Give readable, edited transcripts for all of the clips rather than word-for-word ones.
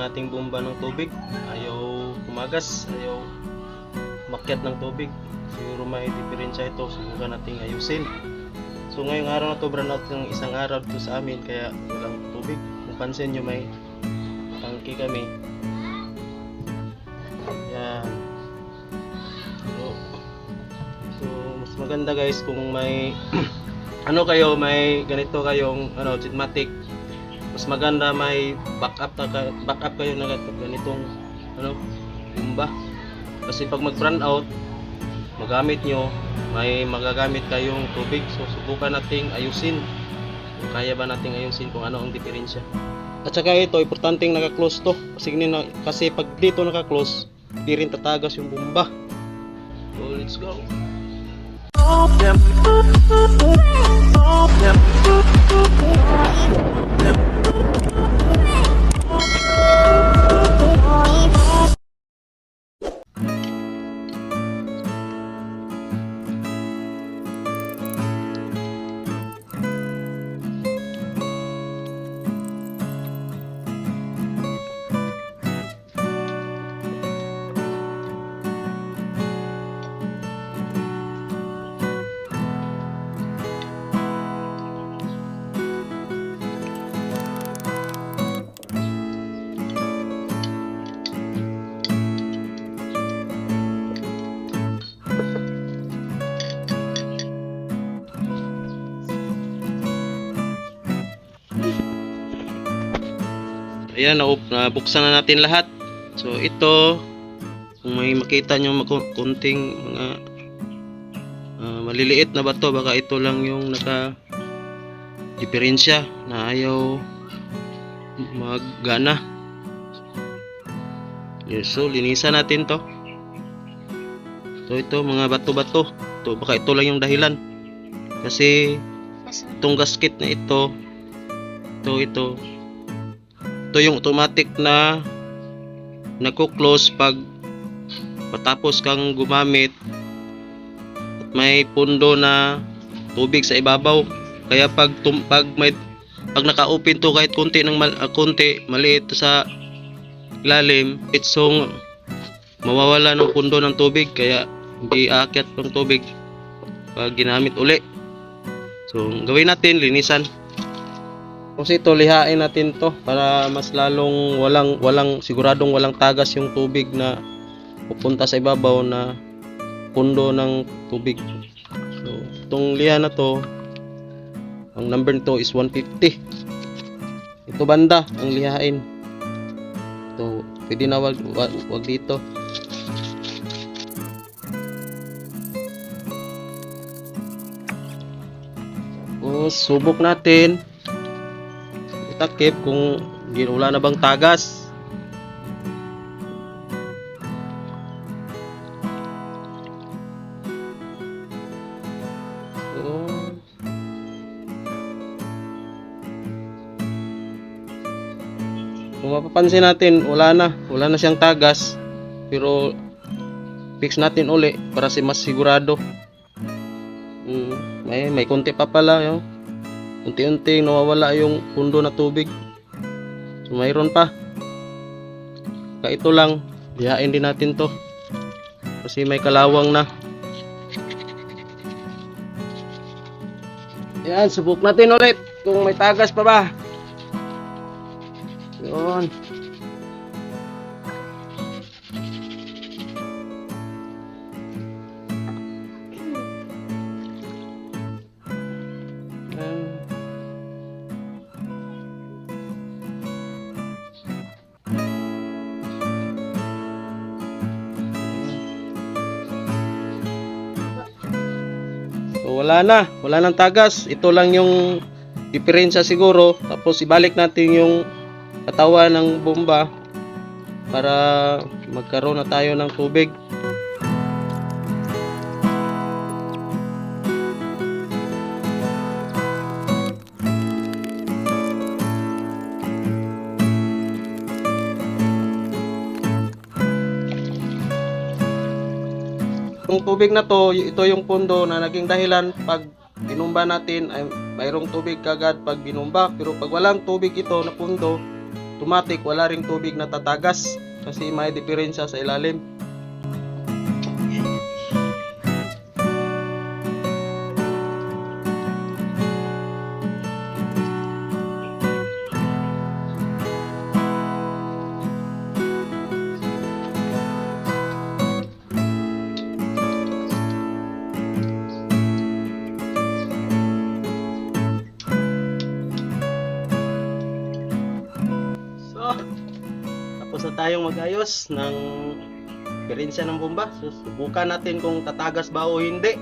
ating bomba ng tubig. Ayaw kumagas, ayaw makyat ng tubig. Siguro may diferensya ito, subukan nating ayusin. So ngayong araw na to, brown out ng isang araw dito sa amin, kaya walang tubig. Kung pansin nyo, may tangke kami. Yan. So mas maganda guys kung may may ganito kayong Jetmatic. Mas maganda may backup kayo na ganitong bomba. Kasi pag mag-brand out, magamit nyo, may magagamit kayong tubig. So subukan nating ayusin. Kung kaya ba nating ayusin kung ano ang diferensya. At saka ito, importanteng naka-close to. Kasi pag dito naka-close, di rin tatagas yung bomba. So let's go. Ayan, nabuksan na natin lahat. So ito, kung may makita nyo kunting mga maliliit na bato, baka ito lang yung naka diferensya na ayaw maggana. So linisan natin to. So ito, mga bato-bato, baka ito lang yung dahilan. Kasi itong gasket na ito yung automatic na nagko-close pag patapos kang gumamit at may pundo na tubig sa ibabaw. Kaya pag naka-open to kahit konti maliit sa ilalim, itsong mawawala ng pundo ng tubig, kaya hindi aakyat ng tubig pag ginamit uli. So gawin natin, linisan. Kasi ito, lihain natin to para mas lalong siguradong walang tagas yung tubig na pupunta sa ibabaw na pundo ng tubig. So itong liha na to, ang number nito is 150. Ito banda ang lihain. Ito, pwede na wag dito. Subok natin takip kung wala na bang tagas. Kung mapapansin natin, wala na siyang tagas, pero fix natin uli para mas sigurado. May konti pa pala yun. Unti-unti nawawala yung pundo na tubig. So mayroon pa. Kaya ito lang, lihain din natin to. Kasi may kalawang na. Yan, subok natin ulit kung may tagas pa ba. Yun. So wala nang tagas. Ito lang yung diferensya siguro. Tapos ibalik natin yung katawan ng bomba para magkaroon na tayo ng tubig. Yung tubig na to, ito yung pundo na naging dahilan pag binumba natin ay mayroong tubig kagad pag binumba. Pero pag walang tubig ito na pundo, automatic wala ring tubig na tatagas kasi may diferensya sa ilalim. So, tapos na tayong magayos ng diferensya ng bomba. So, subukan natin kung tatagas ba o hindi.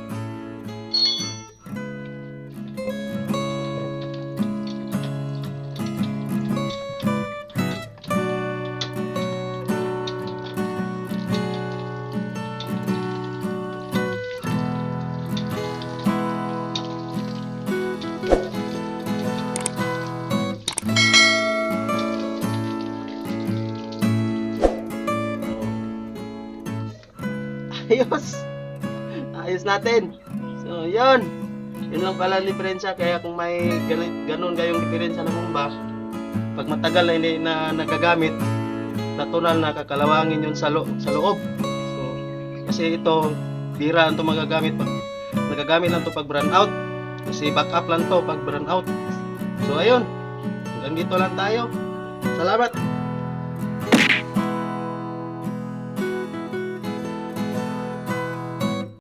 Ayos natin. So, yun lang pala ang diferensya. Kaya kung may ganun kayong diferensya ng bomba, pag matagal na hindi na nagagamit, natural na kakalawangin yun sa loob. So, kasi ito bira lang ito nagagamit lang ito pag burn out, kasi backup lang to pag burn out. So ayun, hanggang dito lang tayo. Salamat.